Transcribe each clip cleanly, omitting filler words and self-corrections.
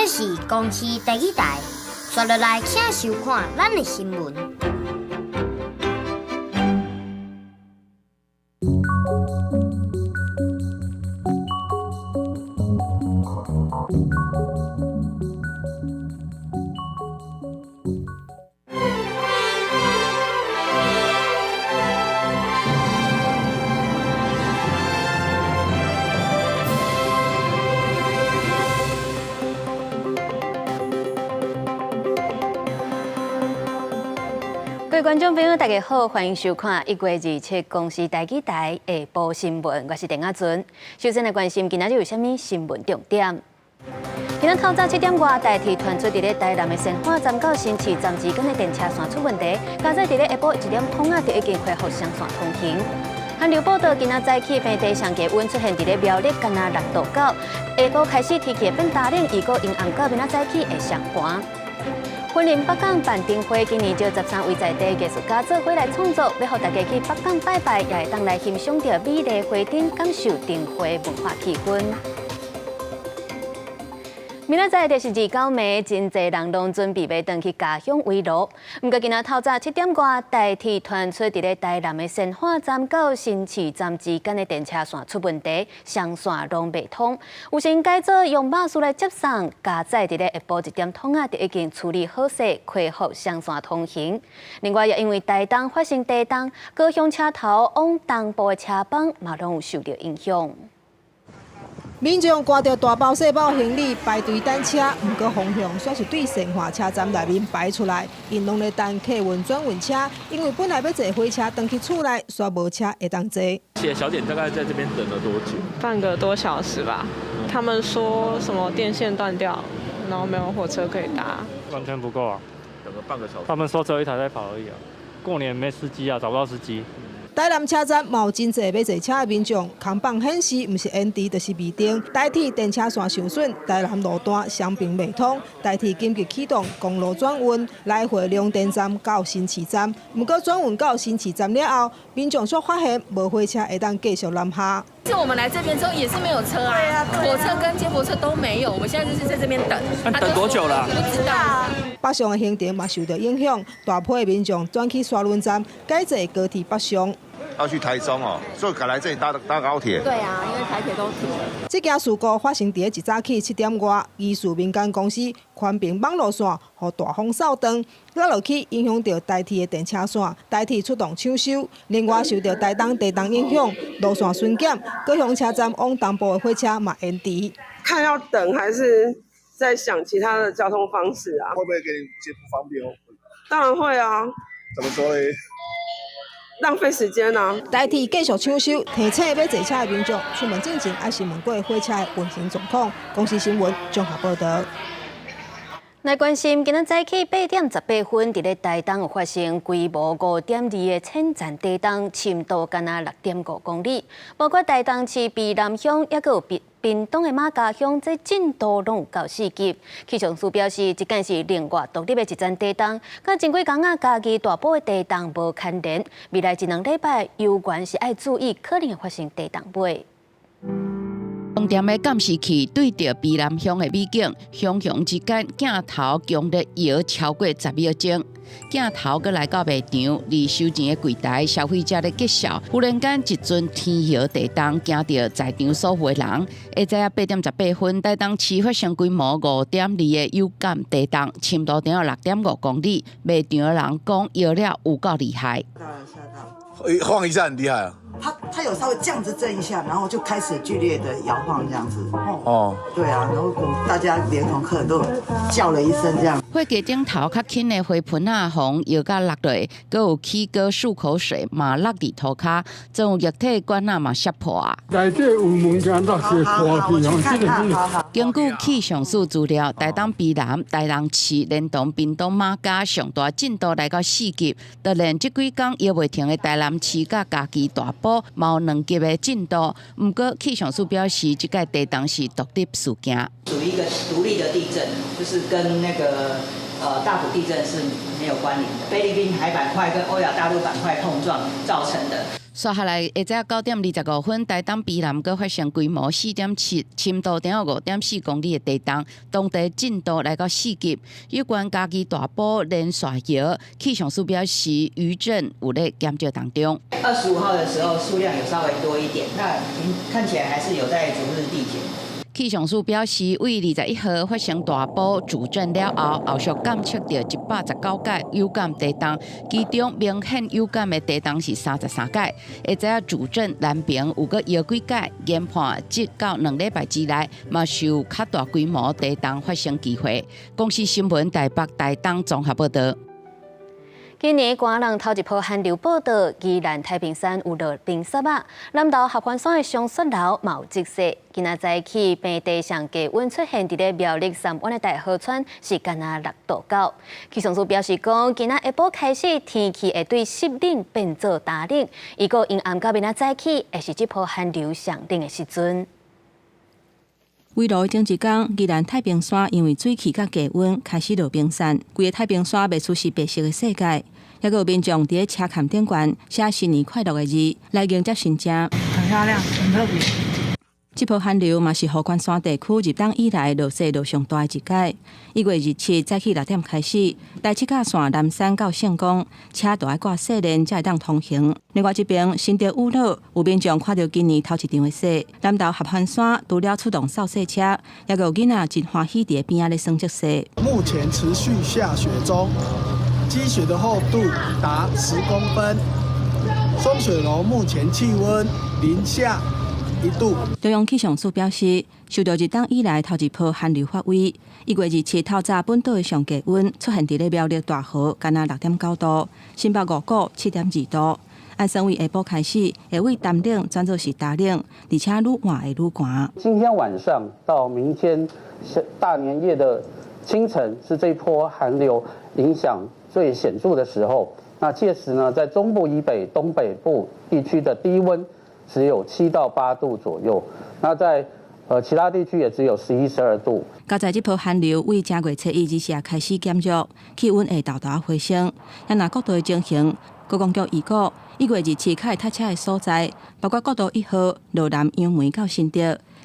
这是公司第一台，刷落来请收看咱的新闻。各位观众朋友，大家好，欢迎收看1月27公司台记台下晡新闻，我是陈雅纯。首先来关心今仔日有啥物新闻重点？今仔透早7点外，台铁传出伫咧台南的善化站到新市站之间的电车线出问题，加在伫咧下晡1点通就已经恢复双线通行。韩流报道，今仔早起平地上低温出现伫咧苗栗，干那6度9，下晡开始天气变大冷，预估阴暗到明仔早起会上寒。云林北港办灯会，今年招13位在地艺术家做伙来创作，要让大家去北港拜拜，也会当来欣赏到美丽花灯，感受灯会文化气氛。明仔载就是29暝，真侪人拢准备要回去家乡围炉。不过今仔透早7点外，台铁传出伫咧台南的善化站到新市站之间的电车线出问题，双线拢未通。有心改做用巴士来接送，加载伫咧下晡1点通就已经处理好势，恢复双线通行。另外，也因为台东发生地震，高雄车头往东部的车帮嘛拢有受到影响。民众赶着大包小包行李排队等车，不过方向却是对善化车站内面排出来，因拢咧等客运转运车，因为本来要坐火车回去厝内，煞无车会当坐。小姐大概在这边等了多久？半个多小时吧。他们说什么电线断掉，然后没有火车可以搭，完全不够啊！等了半个小时。他们说只有一台在跑而已啊。过年没司机啊，找不到司机。台南车站嘛有真侪要坐车的民众，扛棒显示，毋是延迟就是未定。台铁电车线受损，台南路段双并未通，台铁紧急启动公路转运，来回两电站到新市站。不过转运到新市站了后，民众却发现无火车会当继续南下。是我们来这边之后也是没有车啊，火车跟接驳车都没有，我们现在就是在这边等。等多久了？不知道。北上的行程嘛受到影响，大批的民众转去沙仑站，改坐高铁北上。要去台中哦，所以赶来这里搭高铁。对啊，因为台铁都停了。这件事故发生伫一早起7点外，疑似民间公司宽屏网络线，予大风扫断，落落去影响到台铁的电车线，台铁出动抢修。另外受到台东地震影响，路线巡检，高雄车站往东部的火车嘛延迟。看要等还是在想其他的交通方式啊？会不会给你一些不方便哦？当然会啊。怎么说嘞？浪费时间啊！台铁继续抢修，提醒要坐车的民众出门之前，要先问过火车的运行状况。公司新闻综合报道。来关心，今仔早起8点18分，伫咧台东有发生规模5.2的浅层地震，深度干那6.5公里，包括台东市卑南乡，也有屏东的马家乡，这震度拢有到4级。气象署表示，这件是另外独立的一层地震，甲前几天嘉义大埔的地震无牵连。未来1、2礼拜，有关是爱注意可能会发生地震尾。重点的监视器对着卑南乡的美景，乡乡之间镜头强烈摇超过10秒钟。镜头搁来到卖场，离收钱的柜台，消费者咧揭晓，忽然间一阵天摇地动，惊到在场所有的人。下早8点18分，台东市发生规模5.2的有感地震，深度等于6.5公里。卖场的人讲摇了有够厉害。晃一下很厉害啊！它有稍微这样子震一下，然后就开始剧烈的摇晃这样子。哦，对啊，然后大家连同客人都叫了一声这样。火架顶头较轻的花盆啊，红摇甲落落，搁有起哥漱口水嘛落伫涂骹，仲有液体管啊嘛摔破啊。内底有物件落去破去哦，根据气象署资料，台东卑南、台东市连同屏东马家上大震度来到4级，突然这几天摇袂停的台南市甲嘉义大埔嘛有2级的震度。不过气象署表示，这个地震是独立事件，属于一个独立的地震，就是跟那个大埔地震是没有关联的。菲律宾海板块跟欧亚大陆板块碰撞造成的。刷下来，下晝9點25分，台東卑南閣發生規模4.7、深度等有5.4公里的地震，當地震度來到4級。有關家己大埔連刷搖，氣象署表示餘震有在減少當中。25號的時候數量有稍微多一點，那看起來還是有在逐日遞減。氣象署表示，為21號發生大埔主震了後，後續監測到119屆有感地震，其中明顯有感的地震是33屆。會知影主震南平有個搖幾屆，研判即到2禮拜之內，嘛有較大規模地震發生機會。公視新聞台北、台東綜合報道。今年寒人頭一波寒流報道，宜蘭太平山有落冰雪啊，南投合歡山的松雪樓嘛有積雪。今仔早起平地上低溫出現伫咧苗栗三灣的大河川，是干那6度9。氣象署表示講，今仔下晡開始天氣會對濕冷變做大冷，伊個因暗到明仔早起會是這波寒流上冷的時陣。圍爐前一天，宜蘭太平山因為水汽甲低溫開始落冰山，規個太平山賣出是白色的世界。還有民眾佇車崁頂懸寫新年快樂的字來迎接新正。很漂亮，很特別。這波寒流嘛是合歡山地區入冬以來落雪落上大的一屆。1月27早起6點開始，台七甲線南山到聖公，車都愛掛雪鏈才會當通行。另外一邊新竹五路有民眾看到今年頭一場的雪，南投合歡山除了出動掃雪車，也有囡仔真歡喜佇邊仔咧耍積雪。目前持續下雪中。積雪的厚度達10公分，松雪樓目前氣溫零下1度。中央氣象署表示，受到入冬以來頭一波寒流發威，1月27透早本島的上低溫出現伫咧苗栗大河，干那6.9度，新北五股7.2度。按算為下晡開始，會為淡冷轉做是大冷，而且愈晚會愈寒。今天晚上到明天大年夜的清晨，是這一波寒流影響最顯著的時候，那屆時呢，在中部以北、東北部地區的低溫只有7到8度左右，那在其他地區也只有11、12度。較在這波寒流為正月初1日時開始減弱，氣溫會豆豆回升。咱拿國道的情形，高公局預告1月27開始塞車的所在，包括國道1號羅南楊梅到新竹、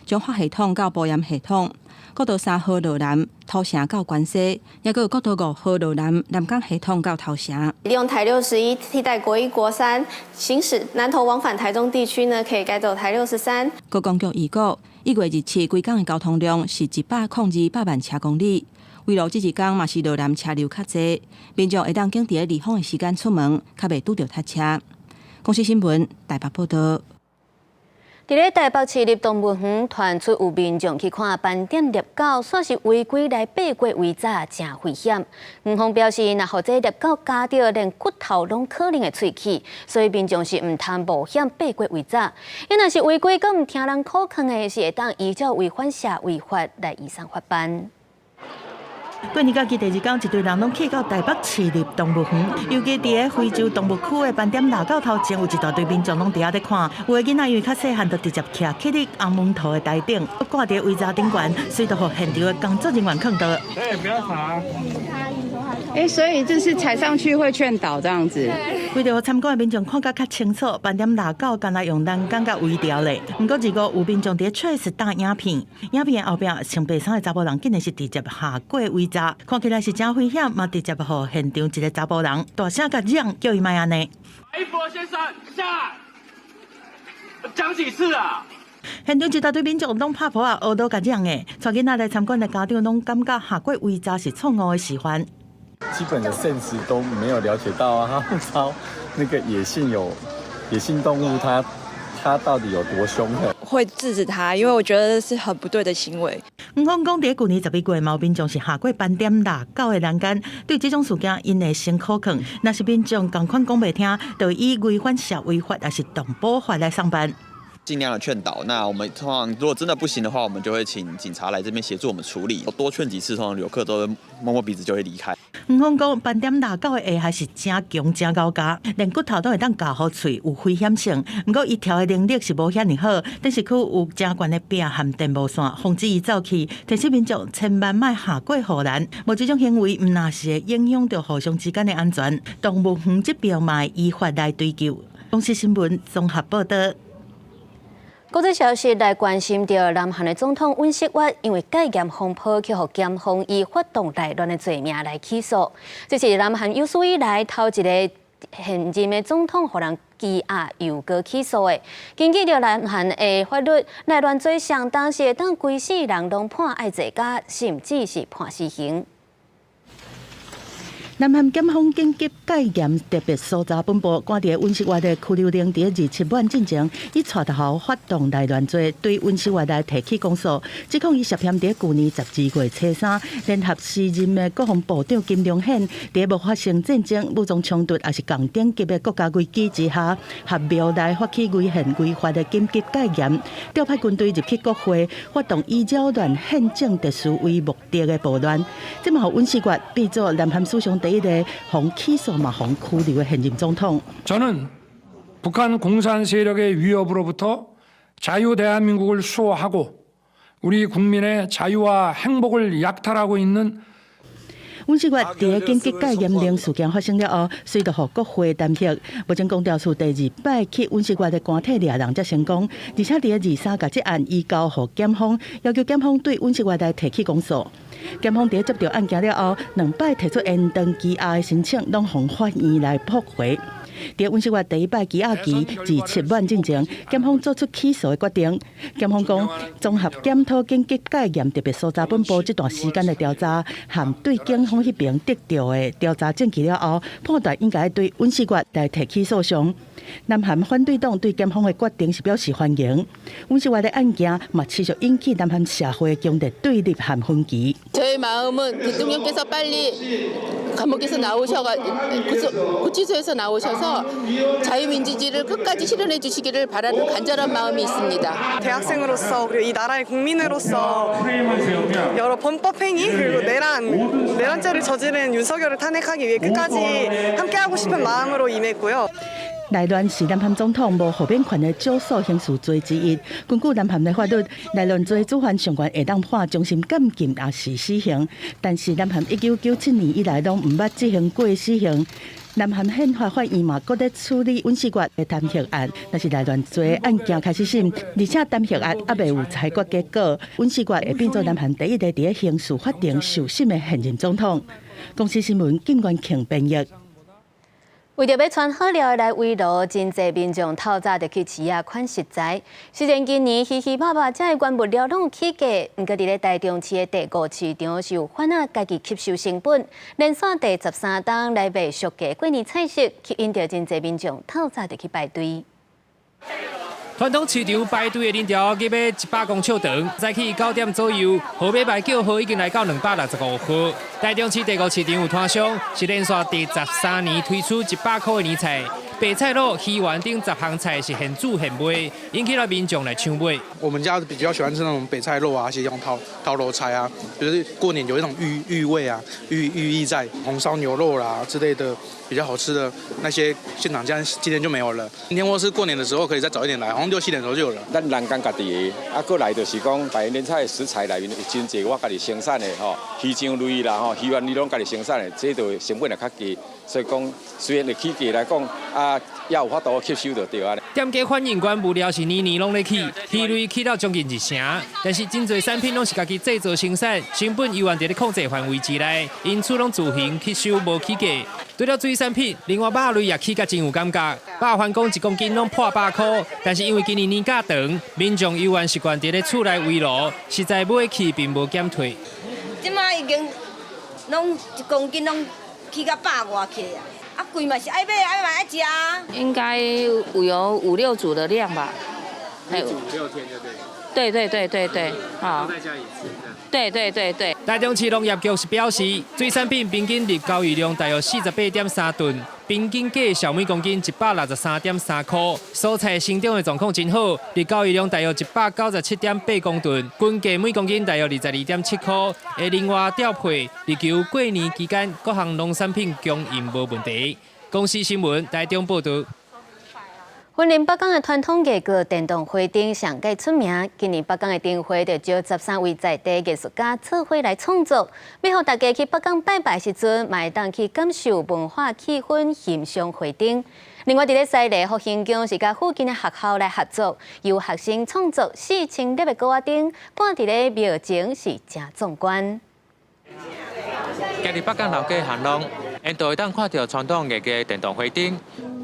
彰化系統到埔鹽系統。國道3號羅南頭城到關西，也有國道5號羅南南港系統到頭城。利用台61替代國1、國3行駛南投往返台中地區呢，可以改走台63。高公局預告1月27規港的交通量是102萬車公里。為了這一天嘛是羅南車流較濟，民眾會當經佇離峰的時間出門，較袂拄到塞車。公視新聞台北報道。伫咧台北市立動物園傳出有民眾去看斑點獵狗，算是違規來爬過圍柵，真危險。園方表示，若互這獵狗咬到連骨頭攏可能會喙齒，所以民眾是唔通冒險爬過圍柵。伊若是違規，佮唔聽人口勸的，是會當依照違反社違法來移送法辦。過年假期第2天，一堆人攏去到台北市立動物園，尤其佇個非洲動物區的斑點獵狗頭前，有一大堆民眾攏佇遐咧看。有個囡仔因為較細漢，就直接徛去咧紅門頭的台頂，掛佇圍柵頂懸，隨着互現場的工作人員看到。不要爬。所以就是踩上去會勸導這樣子。為着參觀的民眾看甲較清楚，斑點獵狗敢若用欄杆甲圍條咧。不過如果有民眾佇Trace打影片，影片後邊穿白衫的查某人，竟然是直接下過圍柵，看起來是真危險，嘛直接互現場一個查某人大聲甲嚷，叫伊莫安尼。一博先生下，講幾次啊？現場一大堆民眾攏拍婆啊，學到甲嚷的，帶囡仔來參觀的家長攏感覺下過圍柵是錯誤的示範。基本的 sense 都沒有了解到啊，他不知道那個野性動物它到底有多兇狠。會制止他，因為我覺得是很不對的行為。香港講喺去年11月，毛民眾是下過斑點獵狗的欄杆，對這種事件因會先可勸，若是民眾同款講袂聽，就以違反社會法還是動保法來上班。盡量的勸導，那我們通常如果真的不行的話，我們就會請警察來這邊協助我們處理。多勸幾次，通常遊客都摸摸鼻子就會離開。香港講斑點獵狗的下害是真強真高價，連骨頭都會當咬好喙，有危險性。不過伊條的能力是無遐爾好，但是佢有真懸的壁和電無線，防止伊走去。提醒民眾千萬莫下過護欄，無這種行為唔那是會影響到互相之間的安全。動物園這邊嘛依法來追究。公司新闻综合报道。国际消息来关心到南韩的总统尹锡悦，因为戒严风波，去互检方以发动内乱的罪名来起诉。这是南韩有史以来头一个现任的总统互人羁押又搁起诉的。根据着南韩的法律，内乱罪上当是会当规世人拢判爱罪加，甚至是判死刑。南韩检方紧急戒严特别搜查本部关伫尹锡悦的拘留令，伫27晚进前，以带头发动内乱罪对尹锡悦来提起公诉，指控伊涉嫌伫去年12月初3，联合时任的国防部长金正恩，伫无发生战争、武装冲突，也是共等级的国家危机之下，合谋来发起违宪违法的紧急戒严，调派军队入去国会，发动以扰乱宪政秩序为目的的暴乱。这嘛，尹锡悦变做南韩史上第一个防起诉嘛防拘留的现任总统。저는 북한 공산 세력의 위협으로부터 자유 대한민국을 수호하고 우리 국민의 자유와 행복을 약탈하고 있는尹锡悦伫紧急戒严令事件发生了后，随着互国会担协，目前公调处第2摆去尹锡悦的官体掠人才成功，而且伫23甲这案移交互检方，要求检方对尹锡悦来提起公诉。检方伫接到案件了后，2摆提出延长羁押的申请，拢向法院来驳回。伫尹锡悦第1摆羁押期自7晚进前，检方做出起诉的决定。检方讲，综合检讨紧急戒严特别搜查本部这段时间的调查，含对警方迄边得到的调查证据了后，判断应该对尹锡悦来提起诉讼。南韩反对党对检方的决定是表示欢迎。尹锡悦的案件嘛持续引起南韩社会强烈对立和分歧。 저의 마음은 대통령께서 빨리 감옥에서 나오셔가 구치소에서 나오셔서 자유민주주의를 끝까지 실현해 주시기를 바라는 간절한 마음이 있습니다. 대학생으로서 그리고 이 나라의 국민으로서 여러 범법 행위 그리고 내란죄를 저지른 윤석열을 탄핵하기 위해 끝까지 함께하고 싶은 마음으로 임했고요. 内乱是南韩总统无豁免权的少数刑事罪之一。根据南韩的法律，内乱罪主犯上悬会当判终身监禁，也是死刑。但是南韩1997年以来拢唔捌执行过死刑。南韩宪法法院嘛，搁在处理尹锡悦的弹劾案，那是内乱罪案件开始审，而且弹劾案还未有裁决结果。尹锡悦会变做南韩第一个伫刑事法庭受审的现任总统。公司新闻金元庆编译。 为着要穿好料来慰劳，真侪民众透早就去市啊款食材。虽然今年稀稀巴巴这些原物料拢起价，不过伫咧台中市的地5市场是有反啊家己吸收成本，连续第13档来卖俗价过年菜色，吸引到真侪民众透早就去排队。 传统市场排队的人潮计要100公尺长，早起9点左右，号码牌叫号已经来到265号。台中市第5市场有摊商是连续第13年推出100块的年菜，白菜肉、鱼丸等10项菜是现煮现卖，引起了民众来抢买。我们家比较喜欢吃那种北菜肉啊，一些用陶肉菜啊，就是过年有一种寓味啊、寓意在，红烧牛肉啦之类的。 比较好吃的那些现场，今天就没有了。今天或是过年的时候可以再早一点来，好像6、7点的时候就有了。咱南港家己的，啊，过来就是讲百年菜食材来源真济，我家己生产的吼，鱼肠类啦吼，鱼丸你拢家己生产的，这就成本也较低。所以讲，虽然会起价来讲，啊，也有法度吸收就对啊。店家反映原物料是年年拢在起，鱼类起到将近1成，但是真侪产品拢是家己制作生产，成本依然在咧控制范围之内，因此拢自行吸收无起价。除了水产品，另外肉类也起价真有感觉。肉番讲1公斤拢破100块，但是因为今年年假长，民众依然习惯在咧厝内围炉，实在买起并无减退。即马已经拢1公斤拢起到100外起啊！啊贵嘛是爱买爱食啊。应该有5、6组的量吧。一组6天就对。对，好。再加一次。 对。台中市农业局是表示，水产品平均日交易量大约48.3吨，平均价小每公斤163.3块。蔬菜生长的状况真好，日交易量大约197.8公吨，均价每公斤大约22.7块。而另外调配，力求过年期间各项农产品供应无问题。公司新闻台中报道。云林北港的传统艺术电动花灯上界出名。今年北港的灯会就招13位在地艺术家策划来创作，要让大家去北港拜拜时阵，嘛会当去感受文化气氛，欣赏花灯。另外，伫咧西丽福兴宫是甲附近的学校来合作，由学生创作4000粒的高仔灯，挂伫咧庙前是真壮观。今日北港老街行廊，沿途会当看到传统艺术的电动花灯，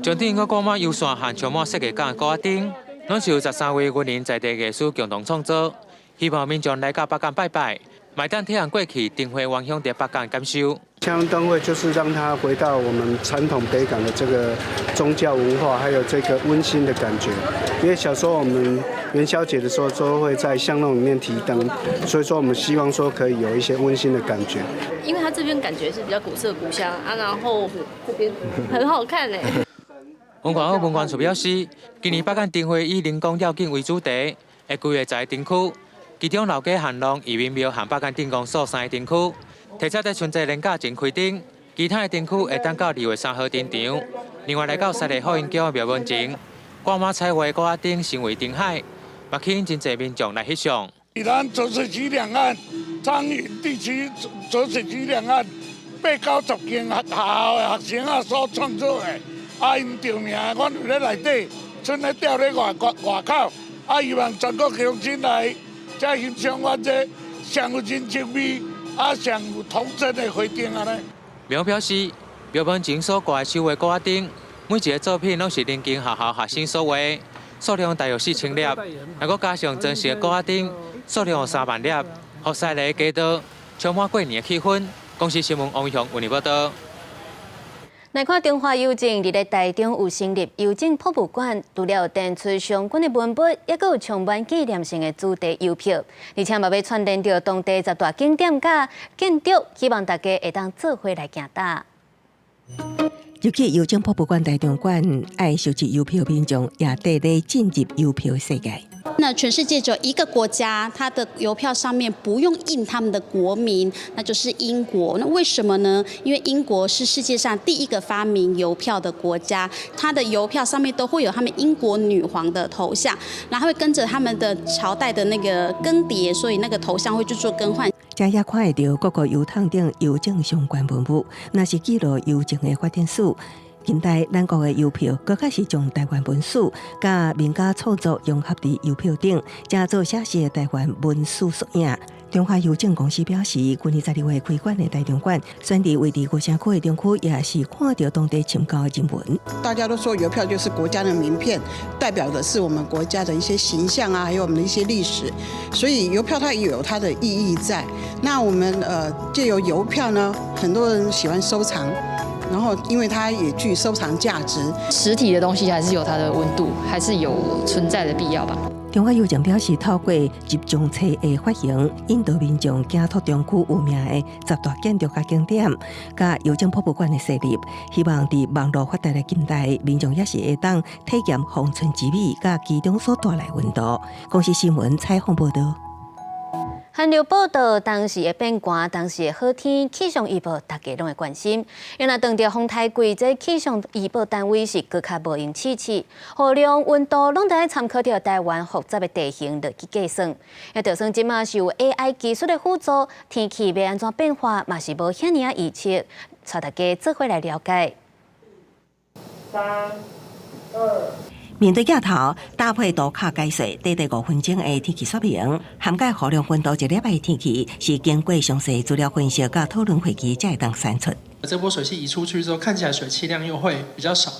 上顶个挂满油线和充满设计感的高仔灯，拢是由13位云林在地艺术共同创作，希望民众来到北港拜拜，买单体验过去灯会原乡在北港的感受。枪灯会就是让它回到我们传统北港的这个宗教文化，还有这个温馨的感觉。因为小时候我们元宵节的时候都会在巷弄里面提灯，所以说我们希望说可以有一些温馨的感觉。因为它这边感觉是比较古色古香啊，然后这边很好看嘞。文管局文管处表示，今年北港灯会以灵光耀景为主题，会规划在灯区，其中老街行廊、移民庙和北港灯公所3个灯区。提早在春节连假前开灯，其他的灯区会等到2月3号登场。另外来到西丽福兴宫庙门前，挂满彩画的高仔灯成为灯海，也吸引真侪民众来翕相。咱浊水溪两岸、彰云地区浊水溪两岸890间学校的学生啊所创作的，啊因著名，阮有咧内底，剩咧吊咧外口，希望全国乡亲来，才欣赏阮这上有人情味。上有童真的花灯啊咧。庙表示，庙门前所挂的手画高仔灯，每一个作品拢是邻近学校学生所画，数量大约4000粒。若搁加上真实的高仔灯，数量有3万粒，互西丽街道充满过年的气氛。公司新闻王雄为你报道。来看中华邮政伫咧台中有成立邮政博物馆，除了有展出相关的文物，也佫有充满纪念性的主题邮票，而且嘛要串联到当地10大景点甲建筑，希望大家会当做伙来行搭。入去邮政博物馆台中馆，爱收集邮票民众也带咧进入邮票世界。那全世界只有一个国家，它的邮票上面不用印他们的国名，那就是英国。那为什么呢？因为英国是世界上第一个发明邮票的国家，它的邮票上面都会有他们英国女皇的头像，然后会跟着他们的朝代的那个更迭，所以那个头像会去做更换。这也看会到各个邮筒顶邮政相关文物，那是记录邮政的发展史。近代咱国的邮票，更加是将台湾文史甲民间创作融合伫邮票顶，正做写实的台湾文史缩影。中华邮政公司表示，今年12月开馆的台中馆，选伫位伫国城区的中区，也是看到当地深厚的人文。大家都说邮票就是国家的名片，代表的是我们国家的一些形象啊，还有我们的一些历史，所以邮票它也有它的意义在。那我们借由邮票呢，很多人喜欢收藏。然后，因为它也具收藏价值，实体的东西还是有它的温度，还是有存在的必要吧。中华邮政表示，透过集中册的发行，引导民众走拓中区有名的10大建筑甲景点，甲邮政博物馆的设立，希望伫网络发达的近代，民众也是会当体验封存之美，甲其中所带来温度。公司新闻采访报道。韩流报道，当时的变寒，当时的好天，气象预报大家拢会关心。因若当着风太贵，这气象预报单位是更较无用试试，雨量、温度拢得参考到台湾复杂的地形来去计算。也就算即马是有 AI 技术的辅助，天气要安怎变化，嘛是无遐尔预测，带大家做伙来了解。3、2。面对镜头，搭配图卡解说，短短5分钟的天气说明，涵盖雨量、温度、1礼拜的天气，是经过详细资料分析甲讨论会议才会当产出。这波水汽移出去之后，看起来水汽量又会比较少。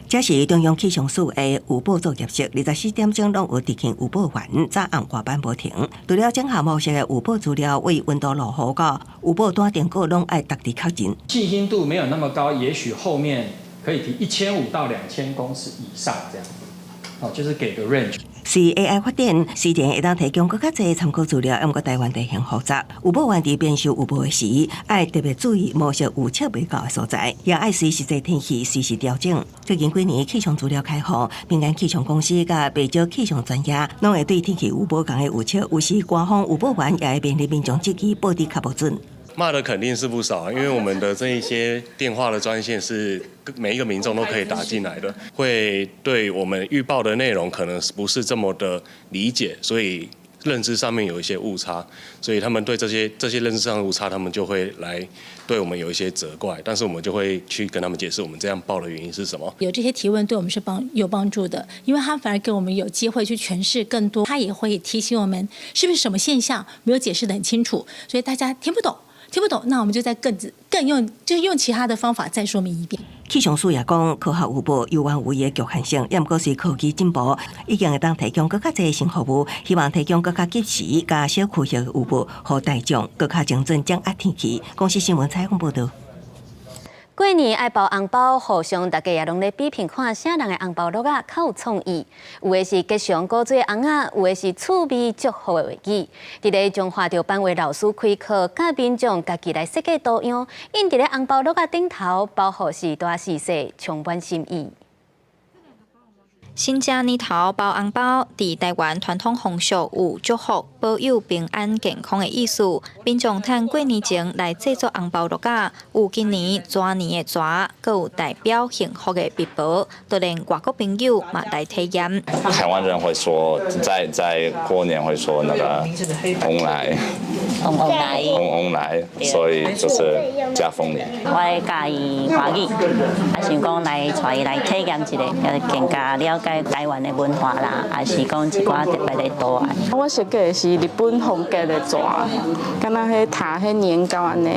这是中央气象署的预报作业室，24点钟拢有执行预报员，早暗下班无停。除了整项模式的预报资料，为温度、落雨到预报单电稿拢爱特地靠近。信心度没有那么高，也许后面可以提1500到2000公尺以上这样。就是给个 range。是 AI 发展，虽然会当提供更较侪参考资料，不过台湾地形复杂，预报员伫编修预报的时，爱特别注意模式预测未到的所在，也爱随实际天气随时调整。最近几年气象资料开放，民间气象公司甲北少气象专家，拢会对天气预报讲的预测，有时官方预报员也会面临民众质疑报得较无准。骂的肯定是不少，因为我们的这一些电话的专线是每一个民众都可以打进来的，会对我们预报的内容可能不是这么的理解，所以认知上面有一些误差，所以他们对这些认知上的误差，他们就会来对我们有一些责怪，但是我们就会去跟他们解释我们这样报的原因是什么。有这些提问对我们是有帮助的，因为他反而给我们有机会去诠释更多，他也会提醒我们是不是什么现象没有解释得很清楚，所以大家听不懂，那我们就再更用其他的方法再说明一遍。气象署也讲，科学有无有完有的局限性，也毋过是科技进步，已经会当提供更加侪新服务，希望提供更加及时、加小区域的服务，互大众更加精准掌握天气。公司新闻采访报道。过年爱包红包，互相大家也拢咧比拼看啥人的红包乐啊较有创意。有的是吉祥古锥红啊，有的是趣味祝福的话语。伫咧中华着班为老师开课，甲民众家己来设计多样，印伫咧红包乐啊顶头，包好是大是细，充满心意。新正年头包红包，伫台湾传统风俗有祝福、保佑平安健康的意思。民众趁过年前来制作红包乐啊，有今年蛇年的蛇，阁有代表幸福的币宝，都连外国朋友嘛来体验。台湾人会说，在过年会说那个翁来，翁来，所以就是加丰年。我教伊华语，想讲来带伊来体验一下，更加了解台湾的文化啦，还是讲一寡特别的图案。我设计的是日本风格的蛇，敢若迄塔迄年糕安尼，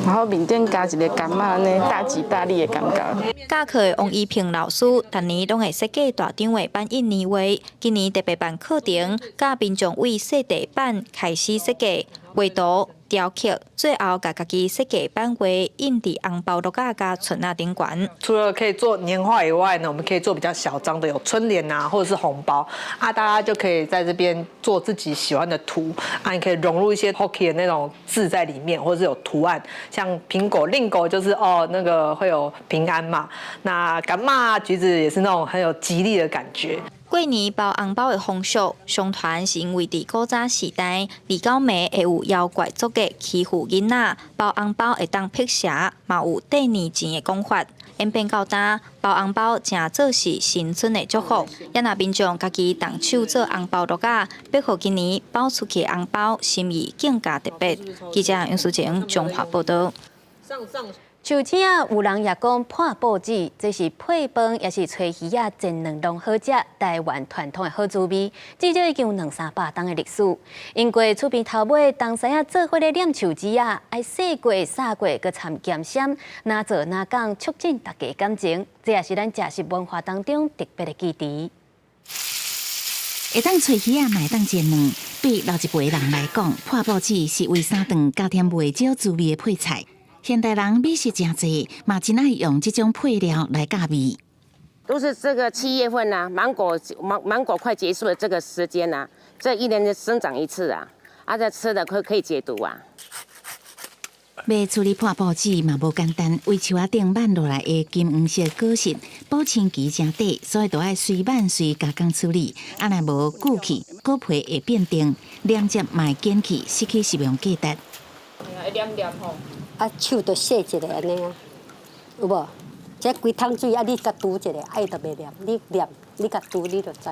然后面顶加一个柑仔安尼，大吉大利的感觉。教课的王依萍老师，逐年拢会设计大张的版印年画，今年特别办课程，甲民众为设地板开始设计画图。雕刻，最后把家己设计版画印伫红包乐啊甲春仔顶管。除了可以做年画以外呢，我们可以做比较小张的，有春联啊，或者是红包啊，大家就可以在这边做自己喜欢的图啊，你可以融入一些 Hockey 的那种字在里面，或者是有图案，像苹果、令狗就是那个会有平安嘛，那柑仔、橘子也是那种很有吉利的感觉。过年包红包的风俗，相传是因为伫古早时代，二九暝会有妖怪作嘅欺负囡仔，包红包会当辟邪，嘛有第二钱的讲法。演变到今，包红包正做是新春的祝福，也若民众家己动手做红包乐啊，要互今年包出去的红包心意更加特别。记者杨淑晴综合报道。秋天啊，有人也讲破报纸，这是配饭也是炊鱼啊，真两拢好食，台湾传统的好滋味。至少已经有200-300年的历史。因过厝边头尾，同时啊做伙咧念树枝啊，爱洗过、撒过，佮掺咸鲜，哪做哪讲，促进大家感情。这也是咱食食文化当中特别的基地。会当炊鱼啊，买当煎卵。对老一辈人来讲，破报纸是为三顿加添袂少滋味的配菜。现代人美食真多，嘛真爱用这种配料来加味。都是这个7月份啊，芒果快结束的这个时间啊，这一年就生长一次啊，这吃的可以解毒啊。要处理破报纸嘛无简单，为树仔顶挽落来的金黄色果实，保鲜期真短，所以都爱随挽随加工处理。若无久去，果皮会变硬，连接嘛会减去，失去食用价值。黏吼。手就洗一下安尼啊，有无？这规桶水啊，你甲涂一下，伊就袂黏。你甲涂，你就知。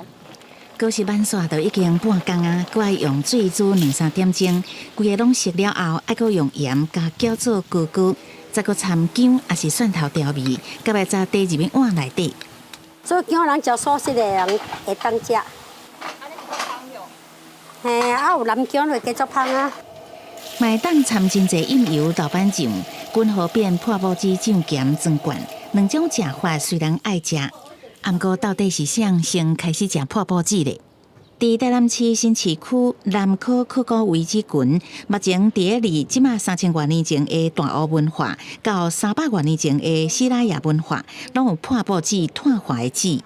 果实挽煞就已经半工啊，搁爱用水煮2-3点钟，规个拢熟了后，爱搁用盐加搅做糊糊，再搁掺姜还是蒜头调味，甲来再滴入去碗内底。做姜人食素食的人会当食。嘿，有南姜会继续香啊。买当掺真济饮油豆瓣酱，均好变破报纸酱咸装罐，两种食法虽然爱食，毋过到底是谁先开始食破报纸咧？伫台南市新市区南科科高遗址群，目前伫咧即马3000多年前的大湖文化，到300多年前的西拉雅文化，拢有破报纸炭化的纸。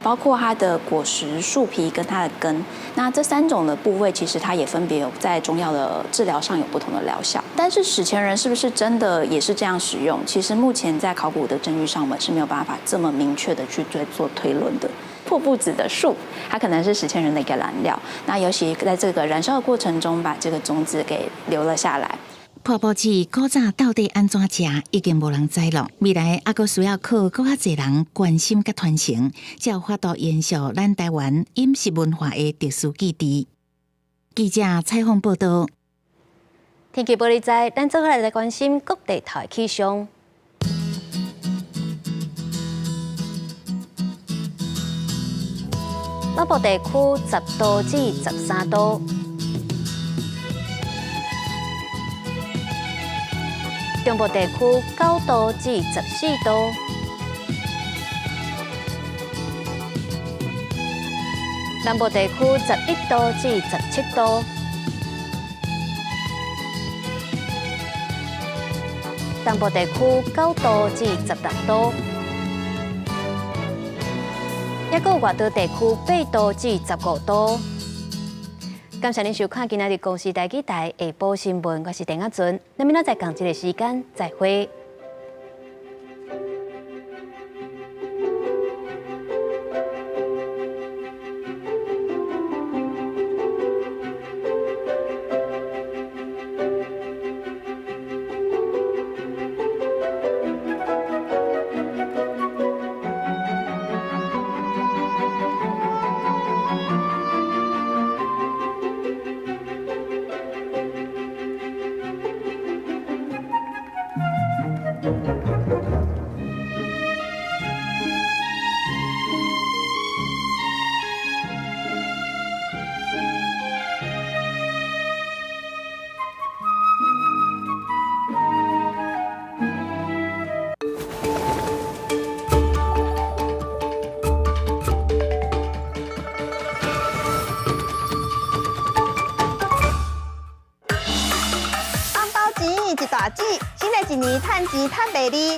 包括它的果实、树皮跟它的根，那这3种的部位，其实它也分别有在中药的治疗上有不同的疗效。但是史前人是不是真的也是这样使用？其实目前在考古的证据上，我们是没有办法这么明确的去做推论的。破布子的树，它可能是史前人的一个燃料。那尤其在这个燃烧的过程中，把这个种子给留了下来。泡泡剂古早到底安怎食，已经无人知咯。未来还阁需要靠更较侪人关心甲传承，才有法度延续咱台湾饮食文化的特殊基地。记者采访报道。天气玻璃在，咱做下来关心各地头的气象。北部地区10度至13度。中部地区9度至14度，南部地区11度至17度，东部地区9度至16度，还有外岛地区8度至15度。感谢您收看今仔日公视台记台下晡新闻，我是陈雅纯，咱明仔载同一个时间再会。一大纸，新的一年趁钱趁袂利，